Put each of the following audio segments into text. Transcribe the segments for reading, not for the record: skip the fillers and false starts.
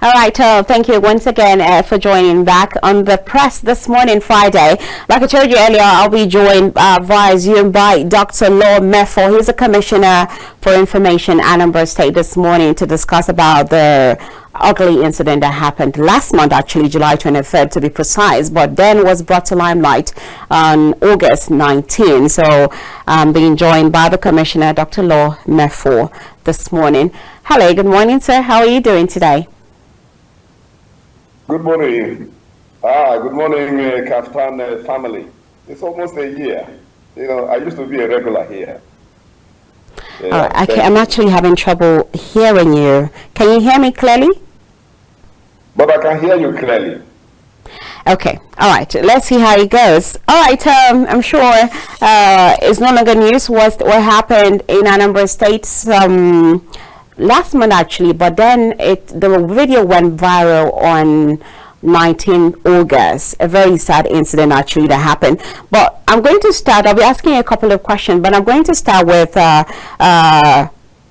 All right, thank you once again for joining back on the press this morning, Friday. Like I told you earlier, I'll be joined via Zoom by Dr. Law Mefo. He's a commissioner for information, Anambra State, this morning to discuss about the ugly incident that happened last month, actually July 23rd to be precise, but then was brought to limelight on August 19. So I'm being joined by the commissioner, Dr. Law Mefo, this morning. Hello, good morning, sir. How are you doing today? Good morning. Good morning, Kaftan family. It's almost a year. You know, I used to be a regular here. I'm actually having trouble hearing you. Can you hear me clearly? But I can hear you clearly. Okay, all right, let's see how it goes. All right, I'm sure it's no longer news what happened in Anambra State last month actually, but then the video went viral on 19 August, a very sad incident actually that happened. But I'm going to start, I'll be asking you a couple of questions, but I'm going to start with,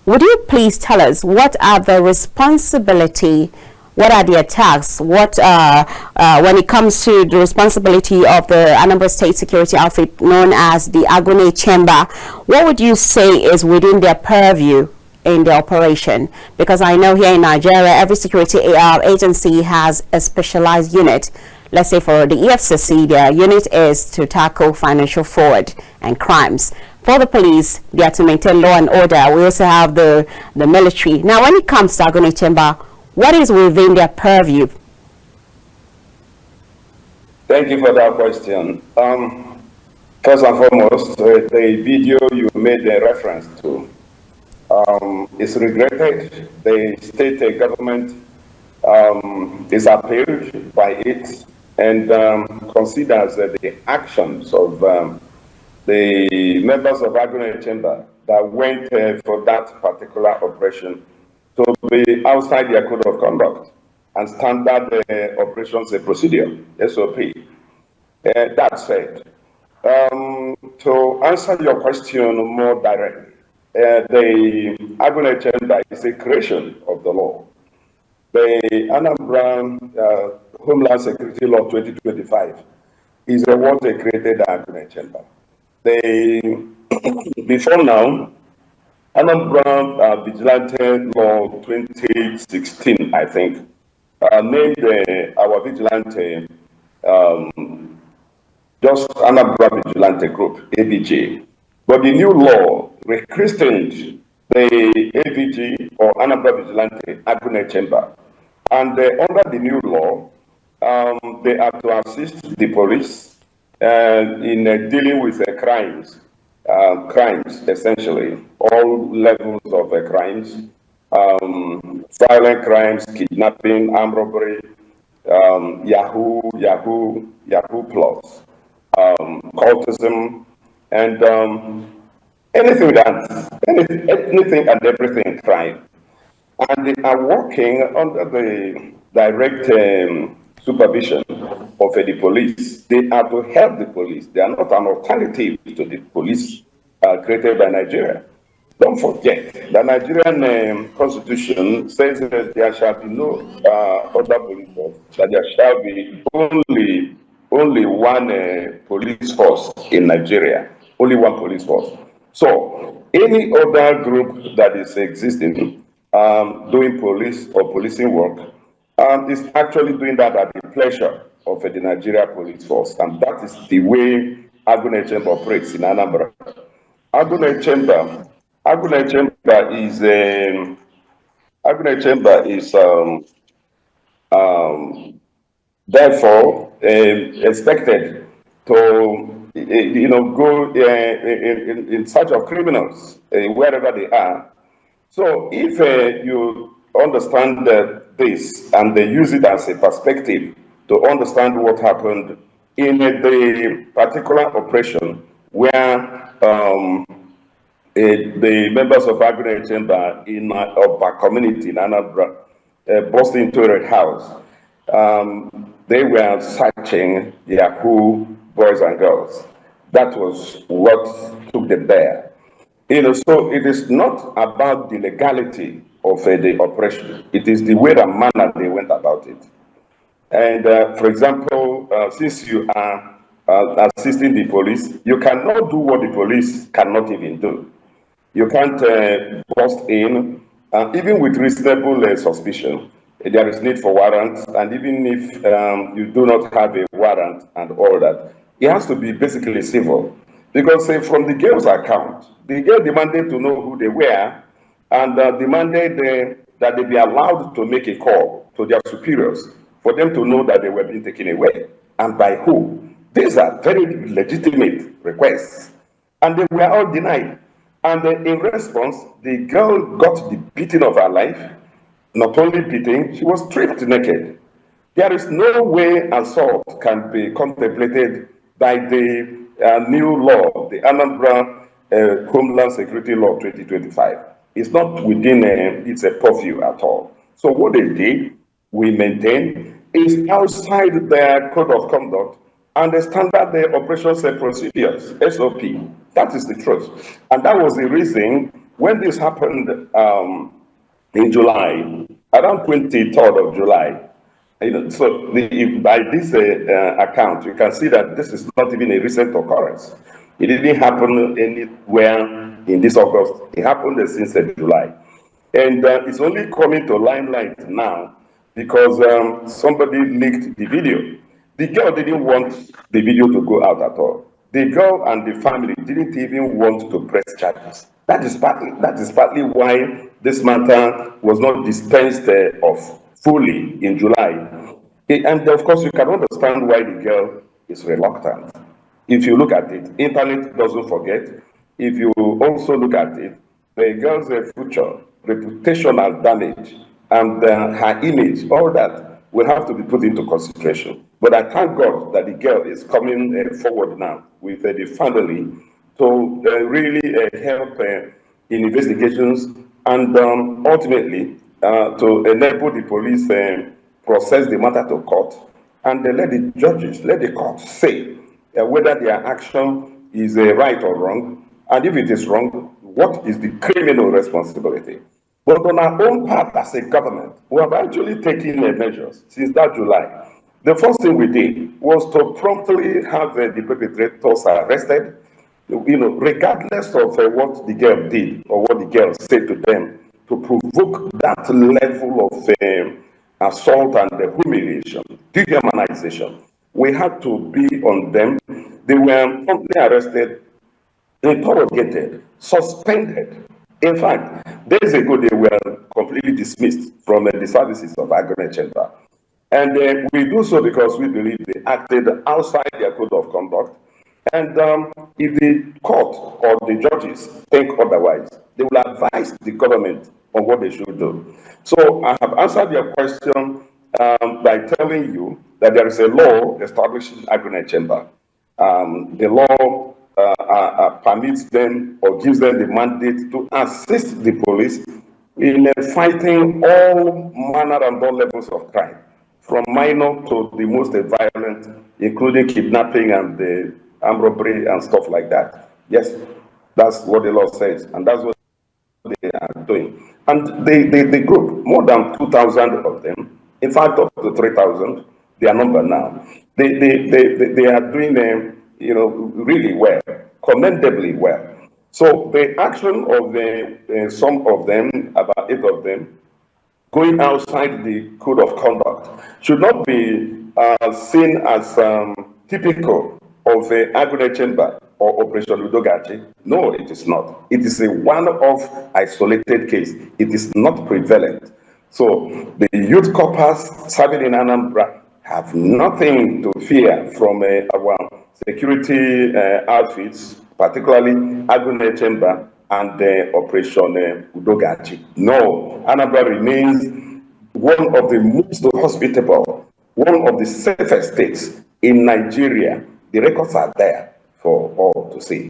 would you please tell us what are the responsibility, what are the attacks, what when it comes to the responsibility of the Anambra State security outfit known as the Agunne Chamber, what would you say is within their purview in the operation? Because I know here in Nigeria, every security agency has a specialized unit. Let's say for the EFCC, their unit is to tackle financial fraud and crimes. For the police, they are to maintain law and order. We also have the military. Now, when it comes to Agunne Chamber, what is within their purview? Thank you for that question. First and foremost, the video you made a reference to is regretted. The state government is appalled by it and considers the actions of the members of Agunne Chamber that went for that particular operation to be outside their code of conduct and standard operations procedure, SOP. That said, to answer your question more directly, the Agunne Chamber is a creation of the law. The Anambra Homeland Security Law 2025 is what they created the Agunne Chamber. Before now, Anambra Vigilante Law 2016, I think, named our vigilante just Anambra Vigilante Group, AVG. But the new law rechristened the AVG or Anambra Vigilante Agunne Chamber. And under the new law, they are to assist the police in dealing with crimes essentially, all levels of crimes, violent crimes, kidnapping, armed robbery, Yahoo plus, cultism, and anything and everything crime. And they are working under the direct supervision of the police. They are to help the police. They are not an alternative to the police created by Nigeria. Don't forget, the Nigerian constitution says that there shall be no other police force, that there shall be only one police force in Nigeria, only one police force. So any other group that is existing doing police or policing work is actually doing that at the pleasure of the Nigeria police force, and that is the way Agunne Chamber operates in Anambra. Agunne Chamber is therefore expected to go in search of criminals wherever they are. So if you understand this and they use it as a perspective to understand what happened in the particular operation where the members of Agunne Chamber in our community in Anambra burst into a house. They were searching Yahoo boys and girls. That was what took them there. So it is not about the legality of the operation. It is the way and manner they went about it. And for example, since you are assisting the police, you cannot do what the police cannot even do. You can't bust in, even with reasonable suspicion. There is need for warrants, and even if you do not have a warrant and all that, it has to be basically civil. Because from the girl's account, the girl demanded to know who they were, and demanded that they be allowed to make a call to their superiors for them to know that they were being taken away, and by who. These are very legitimate requests, and they were all denied. And in response, the girl got the beating of her life. Not only beating, she was stripped naked. There is no way assault can be contemplated by the new law, the Anambra Homeland Security Law 2025. It's not within its purview at all. So what they did, we maintain, is outside their code of conduct and the standard operations procedures, SOP. That is the truth. And that was the reason when this happened in July, around 23rd of July. So by this account, you can see that this is not even a recent occurrence. It didn't happen anywhere in this August. It happened since July. And it's only coming to limelight now because somebody leaked the video. The girl didn't want the video to go out at all. The girl and the family didn't even want to press charges. That is partly why this matter was not dispensed of fully in July. And of course, you can understand why the girl is reluctant. If you look at it, internet doesn't forget. If you also look at it, the girl's future, reputational damage, and her image, all that will have to be put into consideration. But I thank God that the girl is coming forward now with the family to really help in investigations and ultimately to enable the police process the matter to court and let the judges, let the court say whether their action is right or wrong, and if it is wrong, what is the criminal responsibility. But on our own part as a government, we have actually taken measures since that July. The first thing we did was to promptly have the perpetrators arrested, regardless of what the girl did or what the girl said to them, to provoke that level of assault and humiliation, dehumanization. We had to be on them. They were promptly arrested, interrogated, suspended. In fact, days ago, they were completely dismissed from the services of Agone Chamber. And we do so because we believe they acted outside their code of conduct. And if the court or the judges think otherwise, they will advise the government on what they should do. So I have answered your question by telling you that there is a law establishing Agone Chamber. The law permits them or gives them the mandate to assist the police in fighting all manner and all levels of crime, from minor to the most violent, including kidnapping and the armed robbery and stuff like that. Yes, that's what the law says, and that's what they are doing. And the group, more than 2,000 of them, in fact up to 3,000, their number now, they are doing really well, commendably well. So the action of some of them, about 8 of them, going outside the code of conduct should not be seen as typical of the Agone Chamber or Operation Udogachi. No, it is not. It is a one-off isolated case. It is not prevalent. So the youth corpers serving in Anambra have nothing to fear from our security outfits, particularly Agone Chamber and Operation Udogachi. No, Anambra remains one of the most hospitable, one of the safest states in Nigeria. The records are there for all to see.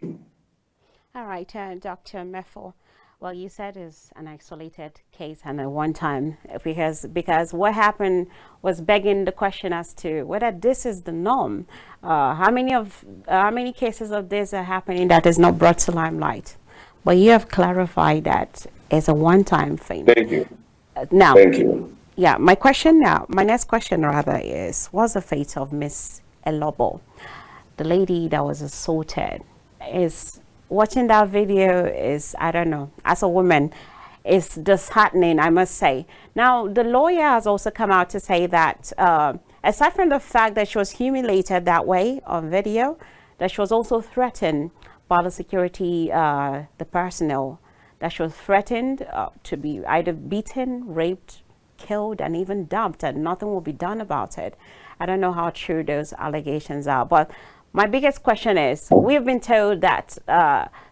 All right, Dr. Mefo. Well, you said it's an isolated case and a one-time, because what happened was begging the question as to whether this is the norm. How many cases of this are happening that is not brought to limelight? But you have clarified that as a one-time thing. Thank you. Now, Thank you. yeah, my next question rather is, what's the fate of Miss Elobo, the lady that was assaulted? Is watching that video is, I don't know, as a woman, is disheartening, I must say. Now, the lawyer has also come out to say that aside from the fact that she was humiliated that way on video, that she was also threatened by the security, the personnel, that she was threatened to be either beaten, raped, killed, and even dumped, and nothing will be done about it. I don't know how true those allegations are, but my biggest question is, we've been told that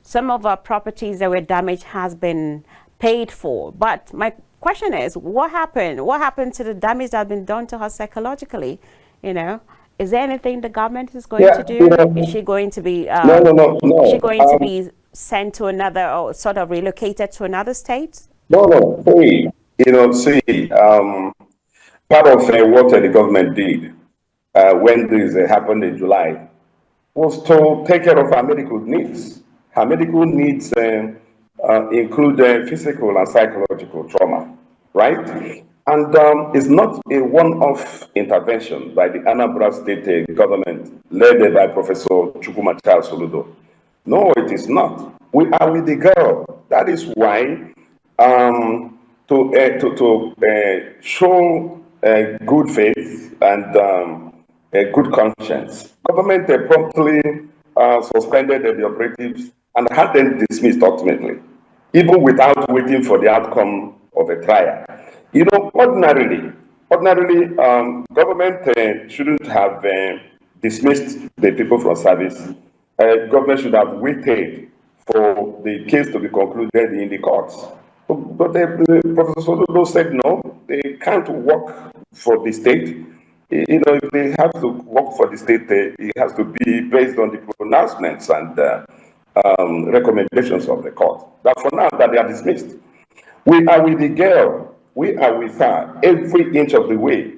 some of our properties that were damaged has been paid for, but my question is, what happened? What happened to the damage that has been done to her psychologically? You know, is there anything the government is going to do? Is she going to be No. is she going to be sent to another, or sort of relocated to another state? No. See, part of what the government did when this happened in July was to take care of her medical needs. Her medical needs include physical and psychological trauma, right? And it's not a one-off intervention by the Anambra State government led by Professor Chukwuma Charles Soludo. No, it is not. We are with the girl. That is why to show good faith and a good conscience, government promptly suspended the operatives and had them dismissed ultimately, even without waiting for the outcome of a trial. You know, ordinarily, government shouldn't have dismissed the people from service. Government should have waited for the case to be concluded in the courts. But Professor Soludo said no, they can't work for the state. You know, if they have to work for the state, it has to be based on the pronouncements and recommendations of the court. But for now, that they are dismissed. We are with the girl. We are with her every inch of the way.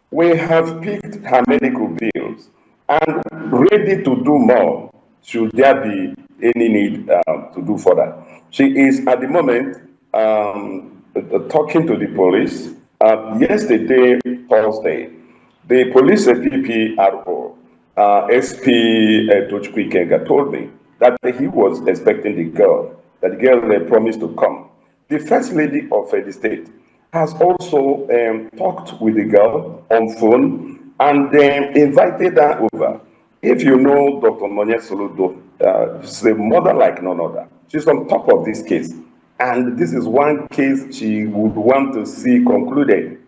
We have picked her medical bills and ready to do more should there be any need to do further. She is at the moment talking to the police. Yesterday, Thursday, the police PPRO, SP Tochukwu Ikenga, told me that he was expecting the girl, that the girl promised to come. The First Lady of the state has also talked with the girl on phone and invited her over. If you know Dr. Monia Soludo, she's a mother like none other. She's on top of this case. And this is one case she would want to see concluded.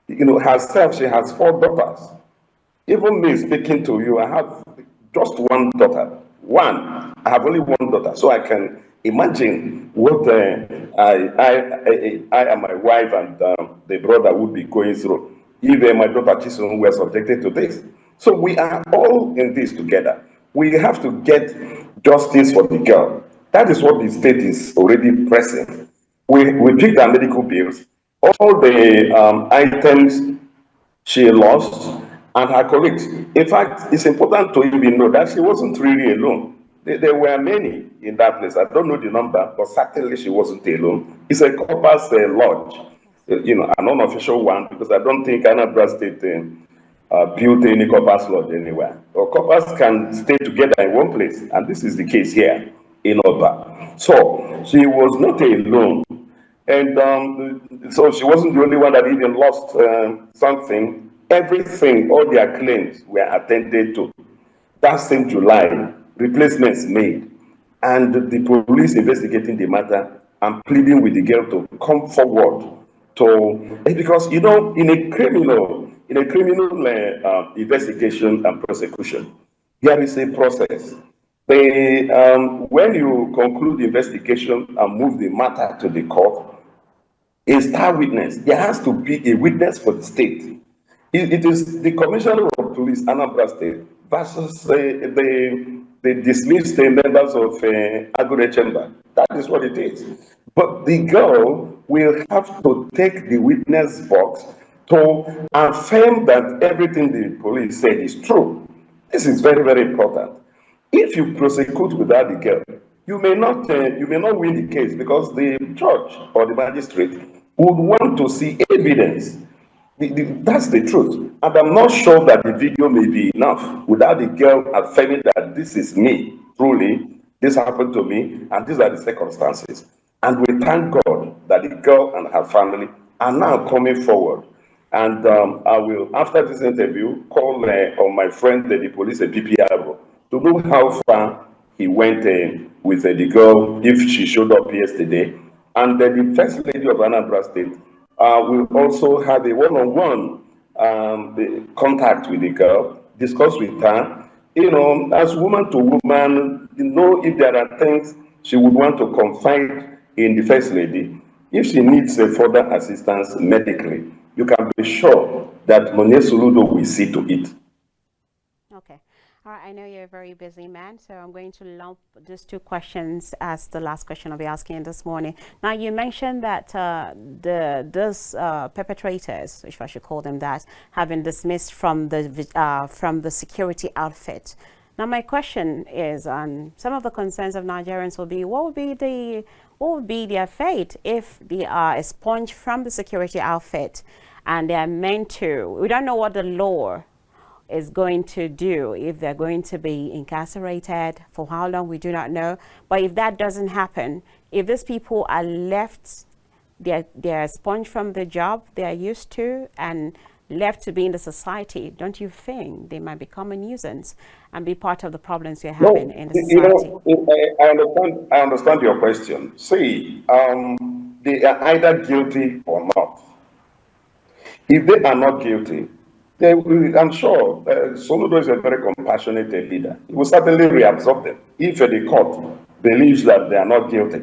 You know, herself, she has 4 daughters. Even me speaking to you, I have just 1 daughter. I have only 1 daughter. So I can imagine what I and my wife and the brother would be going through if my daughter Chisom were subjected to this. So we are all in this together. We have to get justice for the girl. That is what the state is already pressing. We picked our medical bills, all the items she lost, and her colleagues. In fact, it's important to even know that she wasn't really alone. There were many in that place. I don't know the number, but certainly she wasn't alone. It's a corpus lodge, you know, an unofficial one, because I don't think Anambra State built any corpus lodge anywhere. Or corpus can stay together in one place, and this is the case here in Oba. So she was not alone. And so she wasn't the only one that even lost something. Everything, all their claims were attended to. That same July, replacements made. And the police investigating the matter and pleading with the girl to come forward because, you know, in a criminal investigation and prosecution, there is a process. When you conclude the investigation and move the matter to the court, a star witness, there has to be a witness for the state. It is the Commissioner of Police, Anambra State, versus the dismissed members of Agure Chamber. That is what it is. But the girl will have to take the witness box to affirm that everything the police said is true. This is very, very important. If you prosecute without the girl, you may not win the case because the judge or the magistrate would want to see evidence. That's the truth. And I'm not sure that the video may be enough without the girl affirming that this is me, truly, this happened to me, and these are the circumstances. And we thank God that the girl and her family are now coming forward. And I will, after this interview, call on my friend, the police, the PPRO, to know how far he went with the girl, if she showed up yesterday. And the First Lady of Anambra State will also have a one-on-one contact with the girl, discuss with her, as woman to woman, if there are things she would want to confide in the First Lady, if she needs further assistance medically, you can be sure that Monet Soludo will see to it. Okay. All right, I know you're a very busy man, so I'm going to lump these two questions as the last question I'll be asking this morning. Now, you mentioned that those perpetrators, if I should call them that, have been dismissed from the security outfit. Now, my question is, some of the concerns of Nigerians will be, what would be their fate if they are expunged from the security outfit and they are meant to? We don't know what the law is going to do, if they're going to be incarcerated, for how long we do not know. But if that doesn't happen, if these people are left, they're expunged from the job they are used to and left to be in the society, don't you think they might become a nuisance and be part of the problems we're having in the society? I understand your question. See, they are either guilty or not. If they are not guilty, I'm sure Soludo is a very compassionate leader. He will certainly reabsorb them. If the court believes that they are not guilty,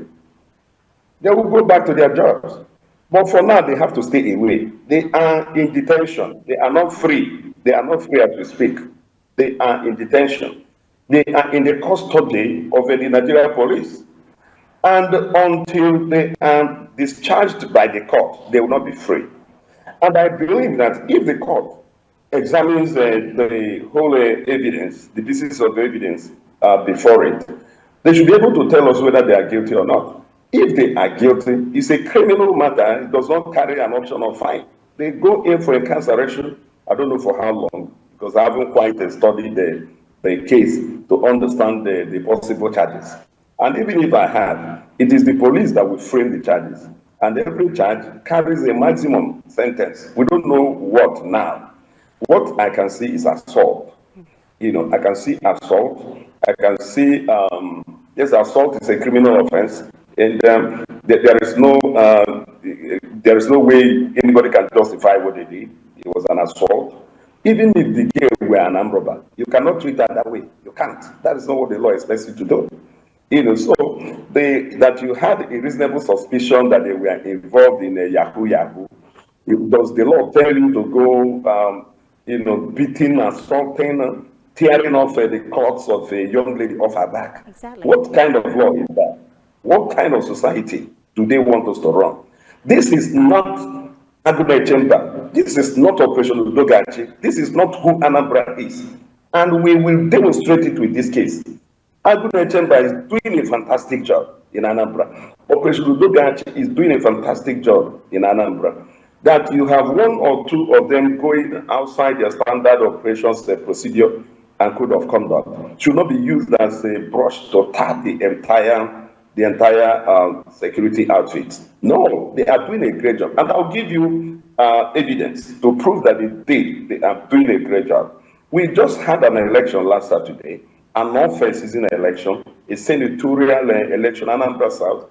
they will go back to their jobs. But for now, they have to stay away. They are in detention. They are not free. They are not free as we speak. They are in detention. They are in the custody of the Nigerian police. And until they are discharged by the court, they will not be free. And I believe that if the court examines the whole evidence, the pieces of evidence before it, they should be able to tell us whether they are guilty or not. If they are guilty, it's a criminal matter. It does not carry an option of fine. They go in for incarceration. I don't know for how long, because I haven't quite studied the case to understand the possible charges. And even if I have, it is the police that will frame the charges. And every charge carries a maximum sentence. We don't know what now. What I can see is assault. I can see assault. I can see, yes, assault is a criminal offense. And there is no way anybody can justify what they did. It was an assault. Even if the girl were an armed robber, you cannot treat her that way. You can't. That is not what the law expects you to do. So that you had a reasonable suspicion that they were involved in a Yahoo. Does the law tell you to go, beating, assaulting, tearing off the clothes of a young lady off her back? Exactly. What kind of law is that? What kind of society do they want us to run? This is not Aguna Chamber. This is not Operation Udogachi. This is not who Anambra is. And we will demonstrate it with this case. Aguna Chamber is doing a fantastic job in Anambra. Operation Udogachi is doing a fantastic job in Anambra. That you have one or two of them going outside their standard operations procedure and code of conduct should not be used as a brush to tar the entire security outfit. No, they are doing a great job. And I'll give you evidence to prove that they are doing a great job. We just had an election last Saturday, an non-fair season election, a senatorial election, Anambra South,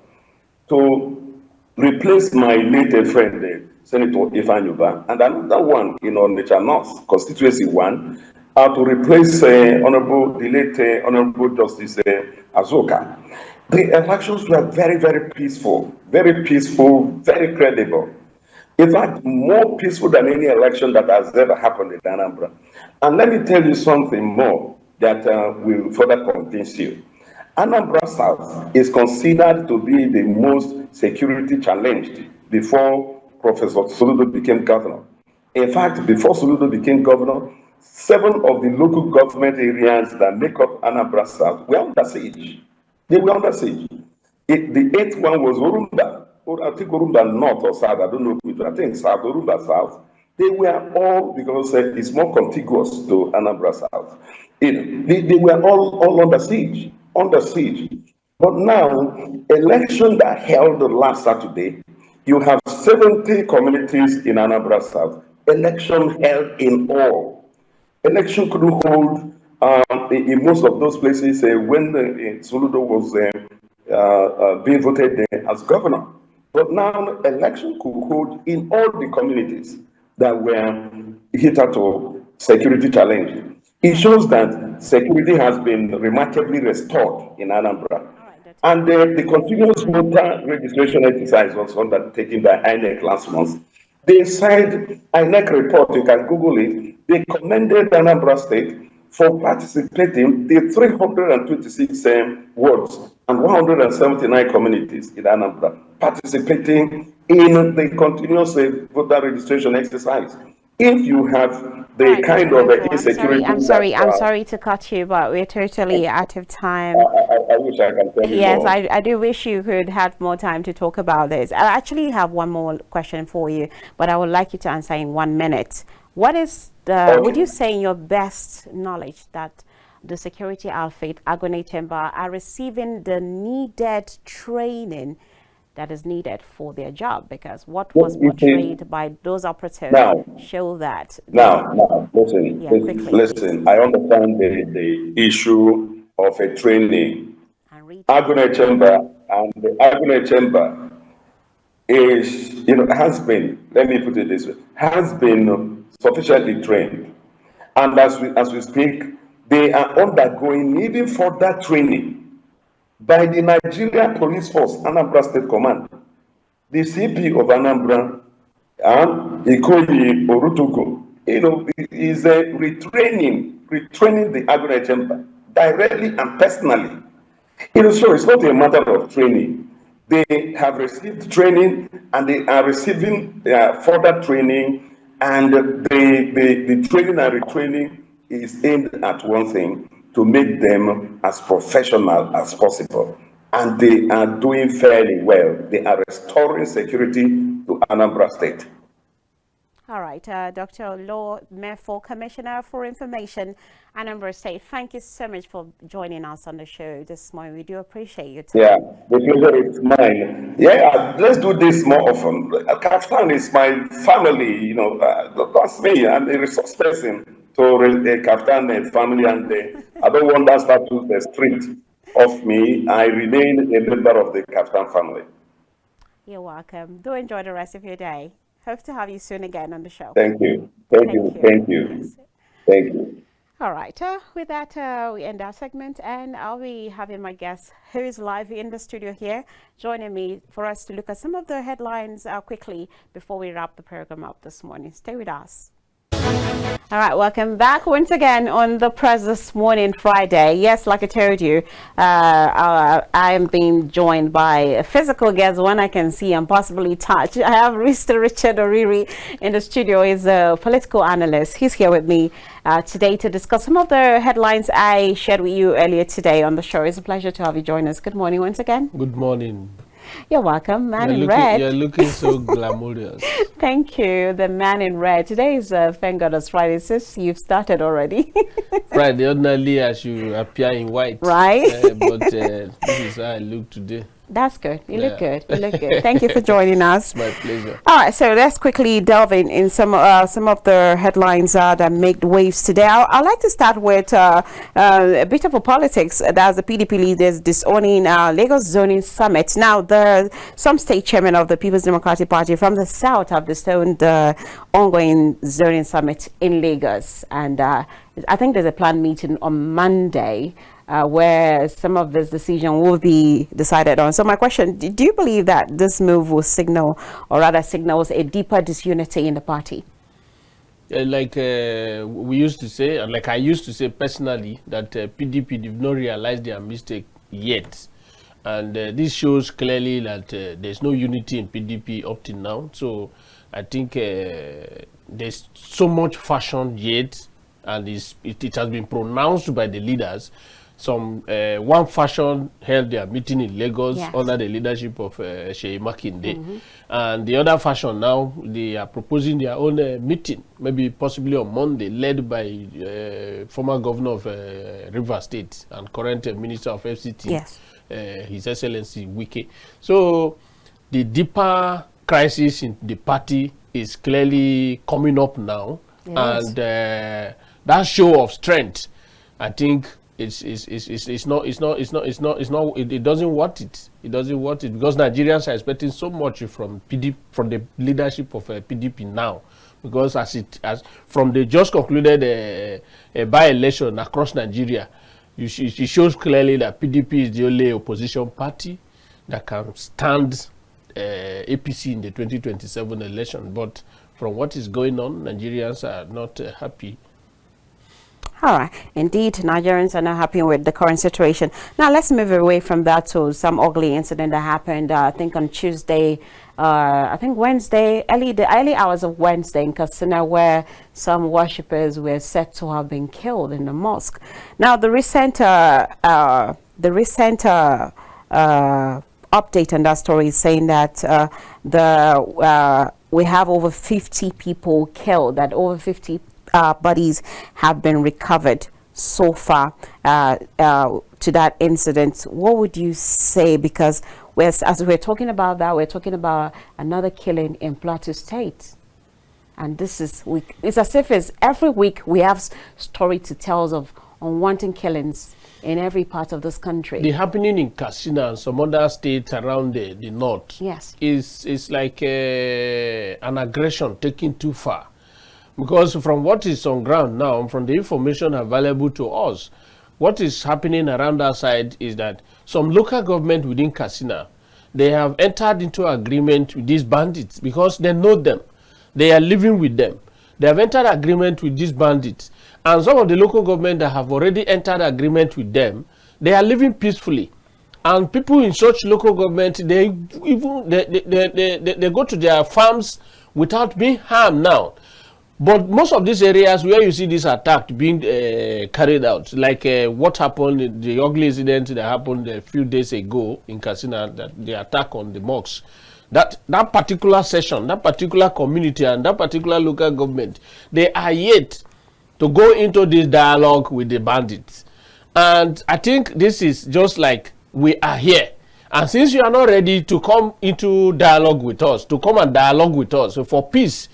to replace my late friend, Senator Ifanyuba, and another one in Onitsha North, constituency 1, to replace the late Honorable Justice Azoka. The elections were very, very peaceful, very credible. In fact, more peaceful than any election that has ever happened in Anambra. And let me tell you something more that will further convince you. Anambra South is considered to be the most security challenged before Professor Soludo became governor. In fact, before Soludo became governor, 7 of the local government areas that make up Anambra South were under siege. They were under siege. The eighth one was Orumba. Or I think Orumba North or South, I don't know which, I think South, Orumba South. They were all, because it's more contiguous to Anambra South. They were all under siege, under siege. But now, election that held last Saturday, you have 70 communities in Anambra South. Election held in all. Election couldn't hold in most of those places when Soludo was being voted as governor. But now election could hold in all the communities that were hitherto security challenge. It shows that security has been remarkably restored in Anambra. And the continuous voter registration exercise was undertaken by INEC last month. They signed INEC report, you can Google it. They commended Anambra State for participating the 326 wards and 179 communities in Anambra participating in the continuous voter registration exercise. If you have the kind of insecurity... I'm sorry to cut you, but we're totally out of time. I wish I can tell you Yes, more. I do wish you could have more time to talk about this. I actually have one more question for you, but I would like you to answer in 1 minute. What is the, would you say in your best knowledge that the security outfit, Agone Temba, are receiving the needed training that is needed for their job? Because what was portrayed by those operatives show that. Listen, I understand the issue of a training. Agone Temba and the Agone Temba is, has been, let me put it this way, has been sufficiently trained. And as we speak, they are undergoing even further training by the Nigeria Police Force, Anambra State Command. The CP of Anambra, Ikoyi Orutugu, is retraining the Agone Temba directly and personally. So it's not a matter of training. They have received training and they are receiving further training, and the training and retraining is aimed at one thing: to make them as professional as possible. And they are doing fairly well. They are restoring security to Anambra State. All right, Dr. Law Mefo, Commissioner for Information, Anambra State, thank you so much for joining us on the show this morning. We do appreciate your time. Yeah, the pleasure is mine. Yeah, let's do this more often. Kaftan is my family, that's me. I'm a resource person to a Kaftan family, and I don't want that start to the street of me. I remain a member of the Kaftan family. You're welcome. Do enjoy the rest of your day. Hope to have you soon again on the show. Thank you. Thank you. Thank you. All right. With that, we end our segment, and I'll be having my guest, who is live in the studio here, joining me for us to look at some of the headlines quickly before we wrap the program up this morning. Stay with us. All right, welcome back once again on the press this morning, Friday. Yes, like I told you, I am being joined by a physical guest, one I can see and possibly touch. I have Mr. Richard Oriri in the studio. He's a political analyst. He's here with me today to discuss some of the headlines I shared with you earlier today on the show. It's a pleasure to have you join us. Good morning once again. Good morning. You're welcome. Man in red. You're looking so glamorous. Thank you. The man in red. Today is, thank God, it's Friday. Since you've started already. Friday, ordinarily, as you appear in white. Right. But this is how I look today. That's good. You look good. You look good. Thank you for joining us. My pleasure. All right, so let's quickly delve in some of the headlines that make waves today. I'd like to start with a bit of a politics. That's the PDP leaders disowning Lagos zoning summit. Now, some state chairman of the People's Democratic Party from the south have disowned the ongoing zoning summit in Lagos, and I think there's a planned meeting on Monday where some of this decision will be decided on. So my question, do you believe that this move will signal, or rather signals, a deeper disunity in the party? Like we used to say, and like I used to say personally, that PDP did not realize their mistake yet. And this shows clearly that there's no unity in PDP up till now. So I think there's so much fashion yet, and it has been pronounced by the leaders some one faction held their meeting in Lagos Yes. under the leadership of Seyi Makinde, and the other faction now they are proposing their own meeting, maybe possibly on Monday, led by former governor of Rivers State and current minister of FCT, Yes. His Excellency Wike. So the deeper crisis in the party is clearly coming up now, Yes. and that show of strength, I think, it doesn't want it. It doesn't want it because Nigerians are expecting so much from PDP, from the leadership of PDP now, because as from the just concluded by-election across Nigeria, it shows clearly that PDP is the only opposition party that can stand APC in the 2027 election. But from what is going on, Nigerians are not happy. All right. Indeed, Nigerians are not happy with the current situation. Now, let's move away from that to some ugly incident that happened, I think, on Tuesday, I think Wednesday, the early hours of Wednesday in Katsina, where some worshippers were said to have been killed in the mosque. Now, the recent update on that story is saying that we have over 50 people killed, that over 50 bodies have been recovered so far to that incident. What would you say? Because as we're talking about that, we're talking about another killing in Plateau State. And this is, it's as if every week we have story to tell of unwanted killings in every part of this country. The happening in Katsina and some other states around the north, yes, is like an aggression taken too far. Because from what is on ground now, from the information available to us, what is happening around our side is that some local government within Katsina, they have entered into agreement with these bandits because they know them. They are living with them. They have entered agreement with these bandits. And some of the local government that have already entered agreement with them, they are living peacefully. And people in such local government, they go to their farms without being harmed now. But most of these areas where you see this attack being carried out, like what happened, the ugly incident that happened a few days ago in Katsina, the attack on the mosques, that particular session, that particular community and that particular local government, they are yet to go into this dialogue with the bandits. And I think this is just like we are here. And since you are not ready to come into dialogue with us, to come and dialogue with us, so for peace,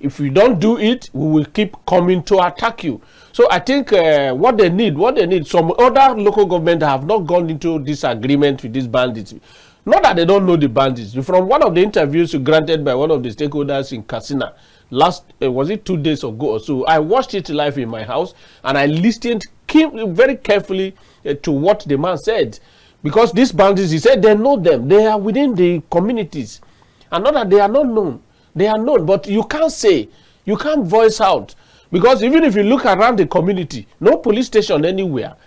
if we don't do it, we will keep coming to attack you. So I think what they need, some other local government have not gone into this agreement with these bandits. Not that they don't know the bandits. From one of the interviews granted by one of the stakeholders in Katsina, was it 2 days ago or so, I watched it live in my house and I listened very carefully to what the man said. Because these bandits, he said, they know them. They are within the communities. And not that they are not known. They are known, but you can't say, you can't voice out. Because even if you look around the community, no police station anywhere,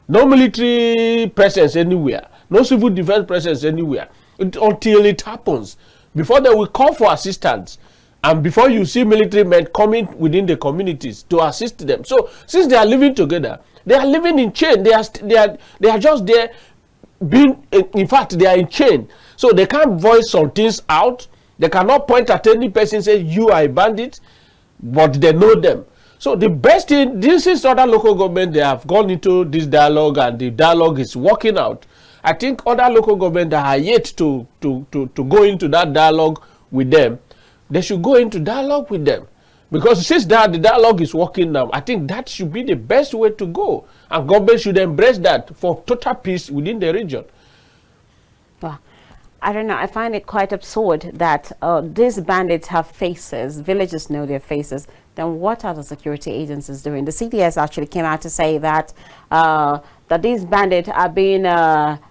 no military presence anywhere, no civil defense presence anywhere, until it happens. Before they will call for assistance, and before you see military men coming within the communities to assist them. So since they are living together, they are living in chain. They are just there being, in fact, they are in chain. So they can't voice some things out. They cannot point at any person and say, you are a bandit, but they know them. So the best thing, this is other local government, they have gone into this dialogue and the dialogue is working out. I think other local government that are yet to go into that dialogue with them, they should go into dialogue with them. Because since the dialogue is working now, I think that should be the best way to go. And government should embrace that for total peace within the region. Wow. I don't know. I find it quite absurd that these bandits have faces. Villagers know their faces. Then what are the security agencies doing? The CDS actually came out to say that that these bandits are being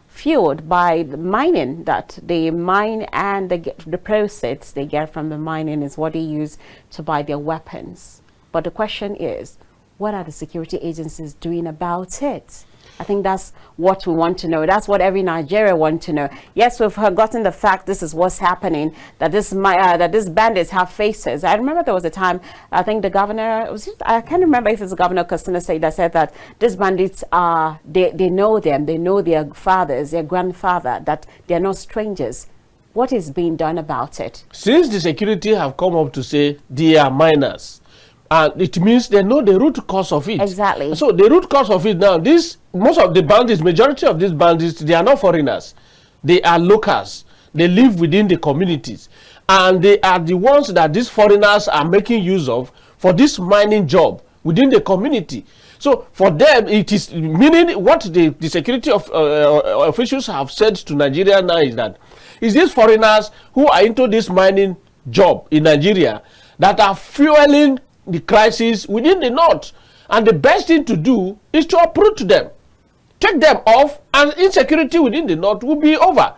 fueled by the mining. That they mine and the proceeds they get from the mining is what they use to buy their weapons. But the question is, what are the security agencies doing about it? I think that's what we want to know. That's what every Nigerian wants to know. Yes, we've gotten the fact this is what's happening, that these bandits have faces. I remember there was a time, I think the governor, I can't remember if it's the governor Kastina that said that these bandits are, they know them, they know their fathers, their grandfather, that they're not strangers. What is being done about it? Since the security have come up to say they are minors, it means they know the root cause of it. Exactly. So the root cause of it now, most of the bandits, majority of these bandits, they are not foreigners. They are locals. They live within the communities. And they are the ones that these foreigners are making use of for this mining job within the community. So for them, it is meaning what the security of officials have said to Nigeria now is that it's these foreigners who are into this mining job in Nigeria that are fueling the crisis within the north, and the best thing to do is to uproot them, take them off, and insecurity within the north will be over.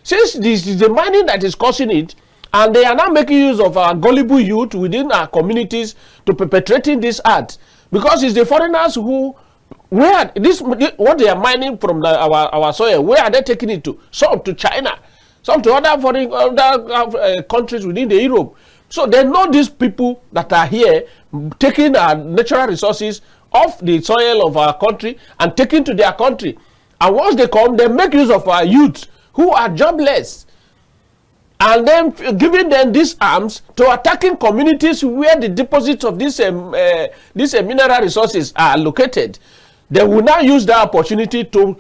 Since this is the mining that is causing it, and they are now making use of our gullible youth within our communities to perpetrating this act, because it's the foreigners who, what they are mining from our soil, where are they taking it to? Some to China, some to other countries within the Europe. So they know these people that are here taking our natural resources off the soil of our country and taking to their country. And once they come, they make use of our youth who are jobless, and then giving them these arms to attacking communities where the deposits of these mineral resources are located. They will now use that opportunity to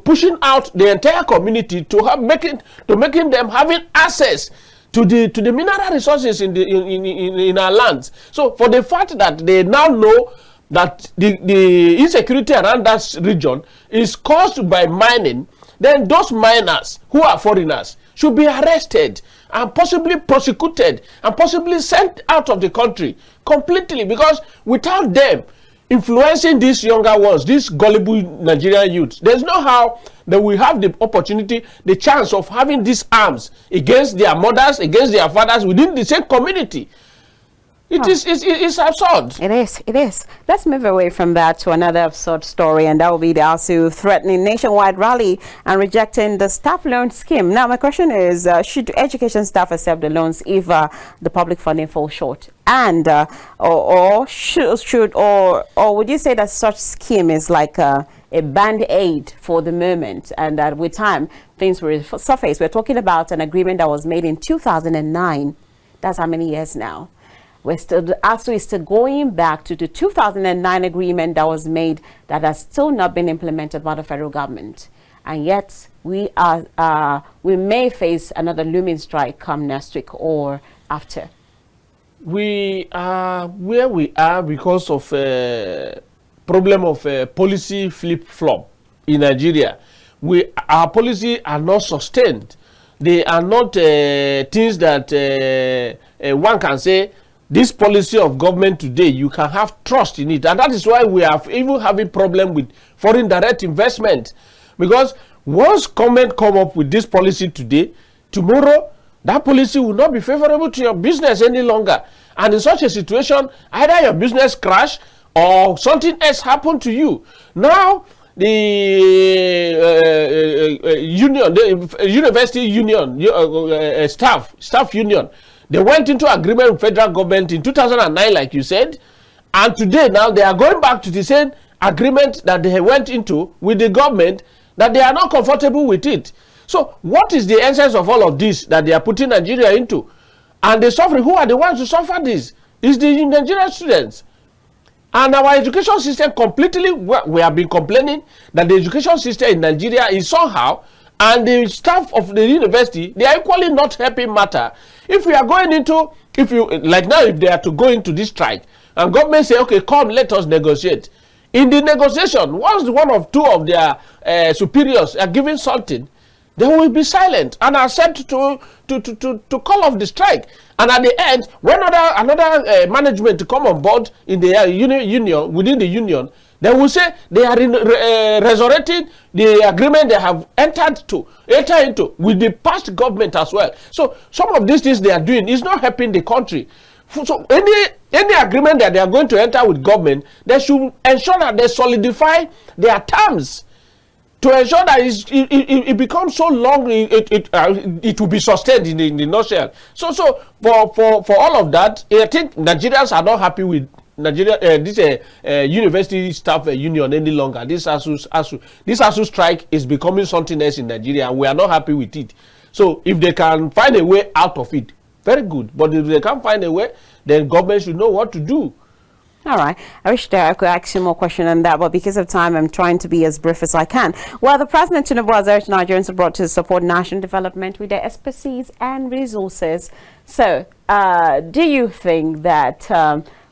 pushing out the entire community to making them having access to the mineral resources in our lands. So for the fact that they now know that the insecurity around that region is caused by mining, then those miners who are foreigners should be arrested and possibly prosecuted and possibly sent out of the country completely, because without them influencing these younger ones, these gullible Nigerian youths, there's no how that we have the opportunity, the chance of having these arms against their mothers, against their fathers within the same community. It's absurd. It is. Let's move away from that to another absurd story, and that will be the ASUU threatening nationwide rally and rejecting the staff loan scheme. Now, my question is, should education staff accept the loans if the public funding falls short? And or would you say that such scheme is like a band-aid for the moment, and that with time things will surface? We're talking about an agreement that was made in 2009. That's how many years now? ASUU is still going back to the 2009 agreement that was made that has still not been implemented by the federal government, and yet we may face another looming strike come next week or after. We are where we are because of problem of policy flip-flop in Nigeria. Our policy are not sustained. They are not things that one can say, this policy of government today, you can have trust in it. And that is why we are even having problem with foreign direct investment. Because once government come up with this policy today, tomorrow, that policy will not be favorable to your business any longer. And in such a situation, either your business crash or something else happen to you. Now, the union, the university union, staff union, they went into agreement with federal government in 2009, like you said, and today now they are going back to the same agreement that they went into with the government, that they are not comfortable with it. So what is the essence of all of this that they are putting Nigeria into? And the suffering, who are the ones who suffer this? Is the Nigerian students. And our education system completely, we have been complaining that the education system in Nigeria is somehow, and the staff of the university, they are equally not helping matter. If we are going into, like now, if they are to go into this strike, and government say, okay, come, let us negotiate. In the negotiation, once one of two of their superiors are giving something, they will be silent and accept to call off the strike. And at the end, when another management to come on board in the union, within the union, they will say they are resurrecting the agreement they have entered into with the past government as well. So some of these things they are doing is not helping the country. So any agreement that they are going to enter with government, they should ensure that they solidify their terms to ensure that it becomes so long, it will be sustained in the nutshell. So for all of that, I think Nigerians are not happy with Nigeria, this university staff union any longer. This ASU strike is becoming something else in Nigeria, and we are not happy with it. So if they can find a way out of it, very good. But if they can't find a way, then government should know what to do. All right. I wish that I could ask you more questions on that, but because of time, I'm trying to be as brief as I can. Well, the President Tinubu has urged Nigerians abroad to support national development with their expertise and resources. So, do you think that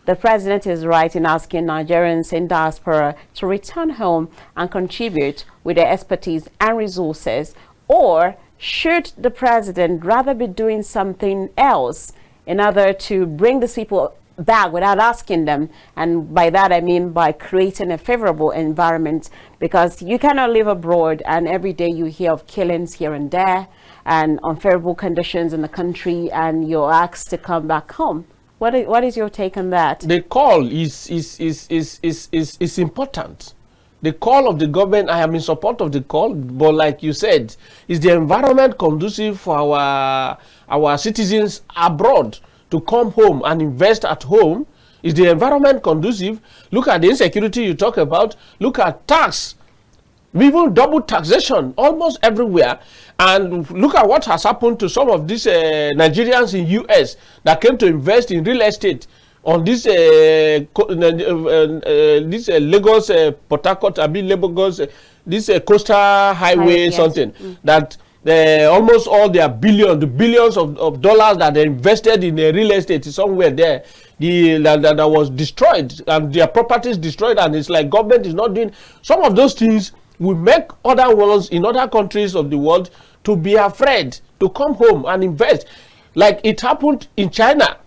the President is right in asking Nigerians in diaspora to return home and contribute with their expertise and resources? Or should the President rather be doing something else in order to bring these people back without asking them? And by that I mean by creating a favorable environment, because you cannot live abroad and every day you hear of killings here and there and unfavorable conditions in the country, and you're asked to come back home. What is your take on that? The call is important. The call of the government, I am in support of the call, but like you said, is the environment conducive for our citizens abroad to come home and invest at home? Is the environment conducive? Look at the insecurity you talk about. Look at tax. Even double taxation almost everywhere. And look at what has happened to some of these Nigerians in US that came to invest in real estate on this Lagos, Port Harcourt, Lagos, this coastal highway, yes. Something that almost all their billions of dollars that they invested in real estate is somewhere there, that was destroyed, and their properties destroyed, and it's like government is not doing some of those things. Will make other ones in other countries of the world to be afraid to come home and invest, like it happened in China.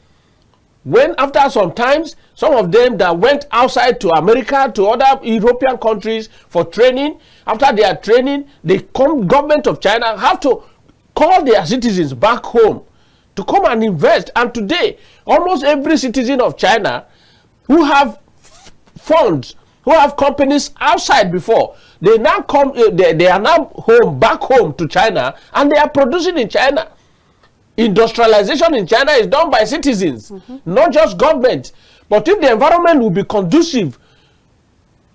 When after some times, some of them that went outside to America, to other European countries for training, after their training, the government of China have to call their citizens back home to come and invest. And today, almost every citizen of China who have funds, who have companies outside before, they now come, they are now back home to China, and they are producing in China. Industrialization in China is done by citizens, not just government. But if the environment will be conducive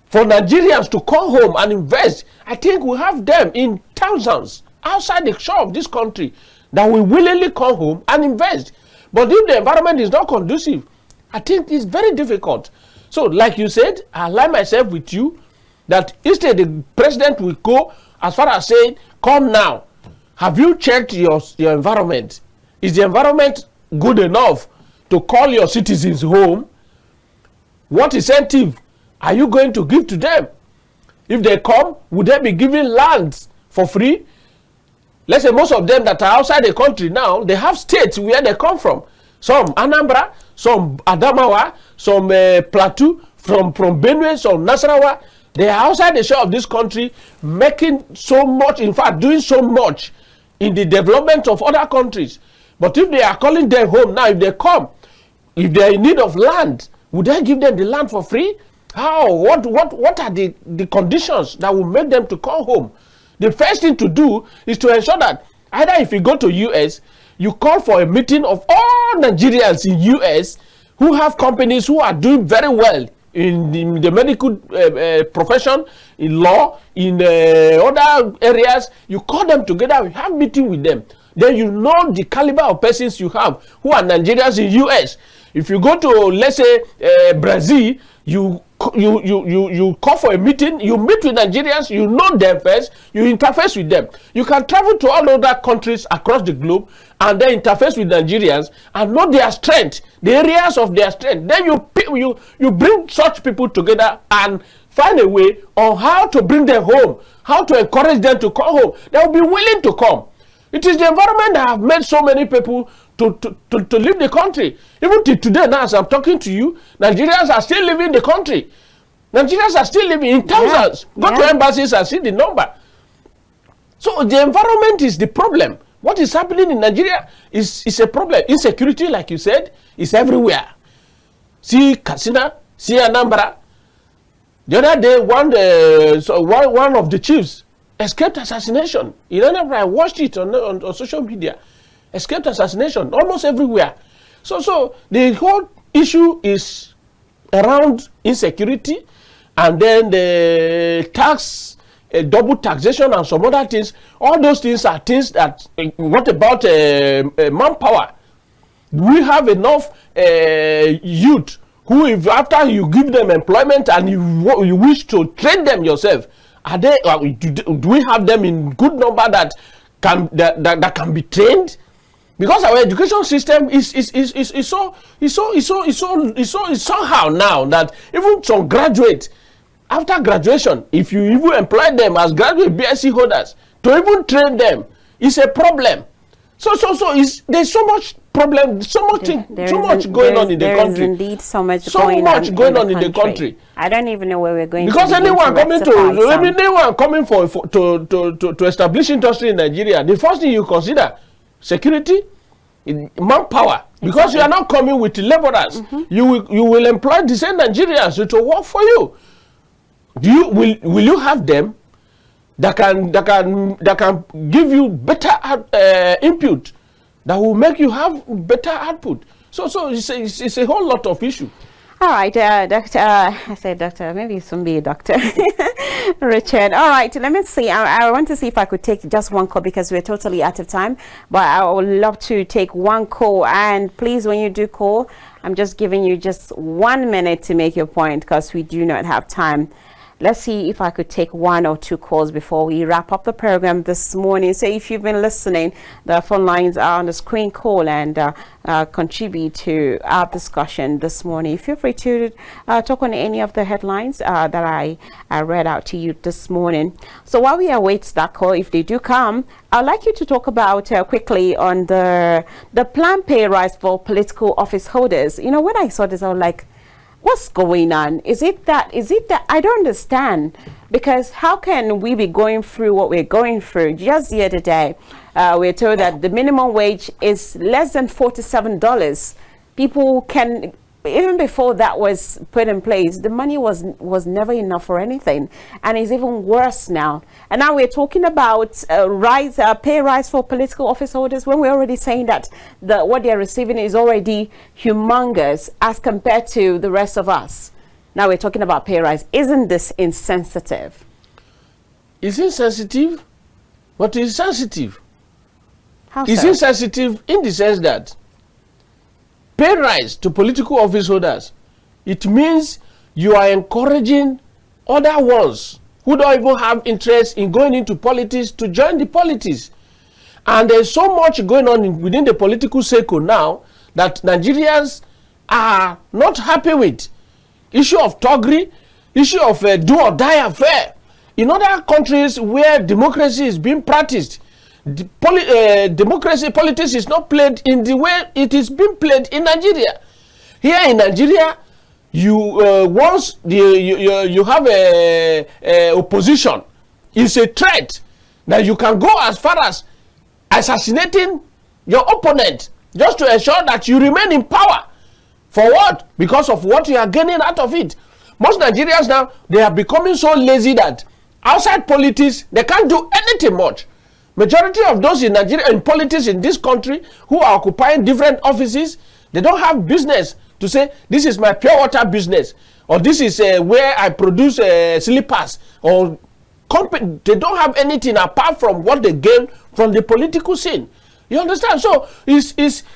for Nigerians to come home and invest, I think we have them in thousands outside the shore of this country that will willingly come home and invest. But if the environment is not conducive, I think it's very difficult. So, like you said, I align myself with you that instead the president will go as far as saying, come now. Have you checked your environment? Is the environment good enough to call your citizens home? What incentive are you going to give to them? If they come, would they be given lands for free? Let's say most of them that are outside the country now, they have states where they come from. Some Anambra, some Adamawa, some Plateau, from Benue, some Nasarawa. They are outside the shore of this country, making so much, in fact, doing so much in the development of other countries. But if they are calling them home now, if they come, if they are in need of land, would they give them the land for free? How? What are the conditions that will make them to come home? The first thing to do is to ensure that either if you go to US, you call for a meeting of all Nigerians in US who have companies who are doing very well in the medical profession, in law, in other areas. You call them together, you have meeting with them. Then you know the caliber of persons you have who are Nigerians in US. If you go to, let's say, Brazil, you call for a meeting, you meet with Nigerians, you know them first, you interface with them. You can travel to all other countries across the globe and then interface with Nigerians and know their strength, the areas of their strength. Then you bring such people together and find a way on how to bring them home, how to encourage them to come home. They will be willing to come. It is the environment that have made so many people to leave the country. Even till today, now as I'm talking to you, Nigerians are still leaving the country. Nigerians are still living in thousands. Go to embassies and see the number. So the environment is the problem. What is happening in Nigeria is a problem. Insecurity, like you said, is everywhere. See Katsina, see Anambra. The other day, one of the chiefs escaped assassination. In Anambra, I watched it on social media. Escaped assassination almost everywhere. So the whole issue is around insecurity, and then the tax, double taxation, and some other things. All those things are things that. What about manpower? We have enough youth who, if after you give them employment and you wish to train them yourself, are they? Do we have them in good number that can be trained? Because our education system is somehow now that even some graduates, after graduation, if you even employ them as graduate BSc holders, to even train them is a problem. So there's so much problem, so much going on in the country. There is indeed so much going on in the country. I don't even know where we're going. Because anyone coming to establish industry in Nigeria, the first thing you consider security, manpower. Because you are not coming with laborers. You will employ the same Nigerians to work for you. Will you have them that can give you better input, that will make you have better output? So it's a whole lot of issue. All right, Doctor. I said doctor. Maybe you soon be a doctor, Richard. All right, let me see. I want to see if I could take just one call because we're totally out of time. But I would love to take one call. And please, when you do call, I'm just giving you just 1 minute to make your point because we do not have time. Let's see if I could take 1 or 2 calls before we wrap up the program this morning. So if you've been listening, the phone lines are on the screen. Call and contribute to our discussion this morning. Feel free to talk on any of the headlines that I read out to you this morning. So while we await that call, if they do come, I'd like you to talk about quickly on the planned pay rise for political office holders. You know, when I saw this, I was like, what's going on? Is it that I don't understand, because how can we be going through what we're going through? Just the other day, we're told that the minimum wage is less than $47. People can, even before that was put in place, the money was never enough for anything, and it's even worse now. And now we're talking about pay rise for political office holders when we're already saying that what they're receiving is already humongous as compared to the rest of us. Now we're talking about pay rise. Isn't this insensitive? It's insensitive, but it's sensitive. How It's so? insensitive in the sense that pay rise to political office holders, it means you are encouraging other ones who don't even have interest in going into politics to join the politics. And there's so much going on within the political circle now that Nigerians are not happy with. Issue of thuggery, issue of do or die affair. In other countries where democracy is being practiced, politics is not played in the way it is being played in Nigeria. Here in Nigeria, once you have a opposition, it's a threat that you can go as far as assassinating your opponent just to ensure that you remain in power. For what? Because of what you are gaining out of it. Most Nigerians now, they are becoming so lazy that outside politics, they can't do anything much. Majority of those in Nigeria, in politics in this country, who are occupying different offices, they don't have business to say, this is my pure water business, or this is where I produce slippers, or company. They don't have anything apart from what they gain from the political scene. You understand? So it's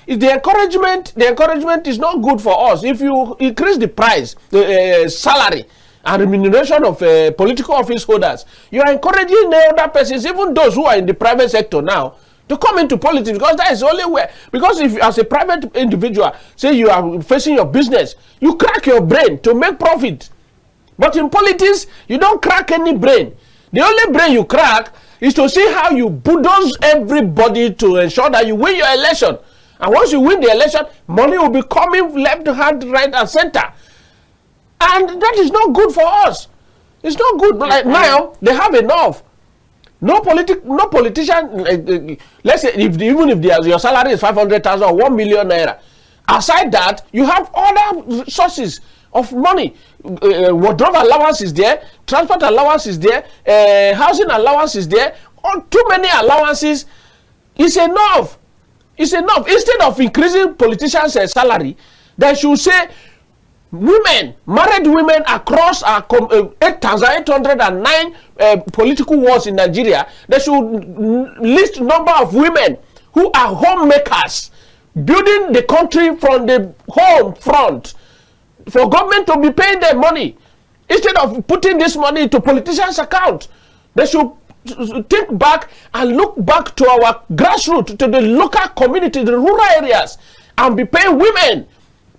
the encouragement is not good for us. If you increase the price, the salary and remuneration of political office holders, you are encouraging the other persons, even those who are in the private sector now, to come into politics, because that is the only way. Because if as a private individual, say you are facing your business, you crack your brain to make profit. But in politics, you don't crack any brain. The only brain you crack is to see how you bulldoze everybody to ensure that you win your election. And once you win the election, money will be coming left, right, and center. And that is not good for us. It's not good. Like now, they have enough. No politician. Let's say even if your salary is 500,000 or 1 million naira. Aside that, you have other sources of money. Wardrobe allowance is there, transport allowance is there, housing allowance is there. Too many allowances is enough. It's enough. Instead of increasing politicians' salary, they should say women, married women across 8,809 political wards in Nigeria, they should list number of women who are homemakers, building the country from the home front, for government to be paying them money. Instead of putting this money into politicians' account, they should think back and look back to our grassroots, to the local community, the rural areas, and be paying women,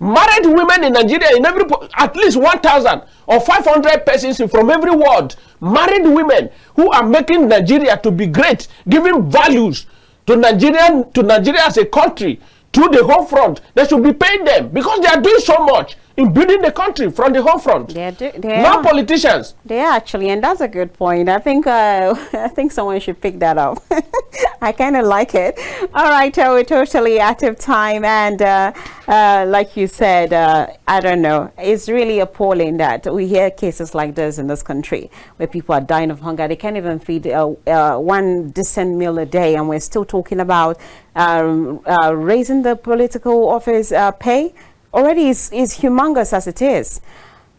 married women in Nigeria, in every, at least 1,000 or 500 persons from every ward, married women who are making Nigeria to be great, giving values to Nigeria as a country, to the home front. They should be paying them because they are doing so much in building the country from the home front. Not politicians. They are actually, and that's a good point. I think I think someone should pick that up. I kind of like it. All right, we're totally out of time, and like you said, I don't know. It's really appalling that we hear cases like this in this country where people are dying of hunger. They can't even feed one decent meal a day, and we're still talking about raising the political office pay. Already is humongous as it is,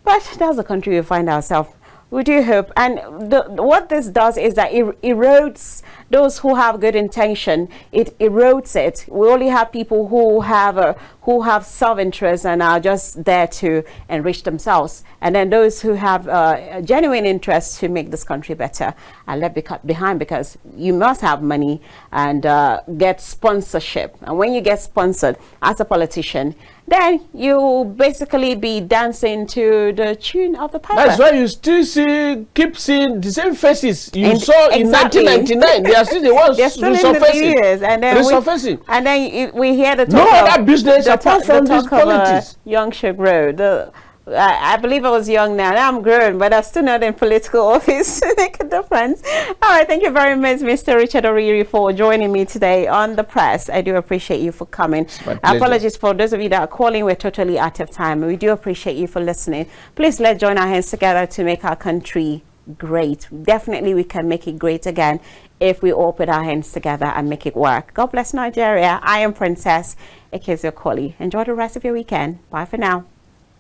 but that's the country we find ourselves. We do hope, and what this does is that it erodes those who have good intention. It erodes it. We only have people who have self-interest and are just there to enrich themselves, and then those who have genuine interest to make this country better are left behind, because you must have money and get sponsorship. And when you get sponsored as a politician, then you basically be dancing to the tune of the piper. That's why you still keep seeing the same faces you saw in 1999. They are still the ones resurfacing. And then we hear the talk no other business apart from this politics. Young Shugro. I believe I was young now. Now I'm grown, but I'm still not in political office to make a difference. All right, thank you very much, Mr. Richard Oriri, for joining me today on The Press. I do appreciate you for coming. Apologies for those of you that are calling. We're totally out of time. We do appreciate you for listening. Please let's join our hands together to make our country great. Definitely we can make it great again if we all put our hands together and make it work. God bless Nigeria. I am Princess Ekezia Colley. Enjoy the rest of your weekend. Bye for now.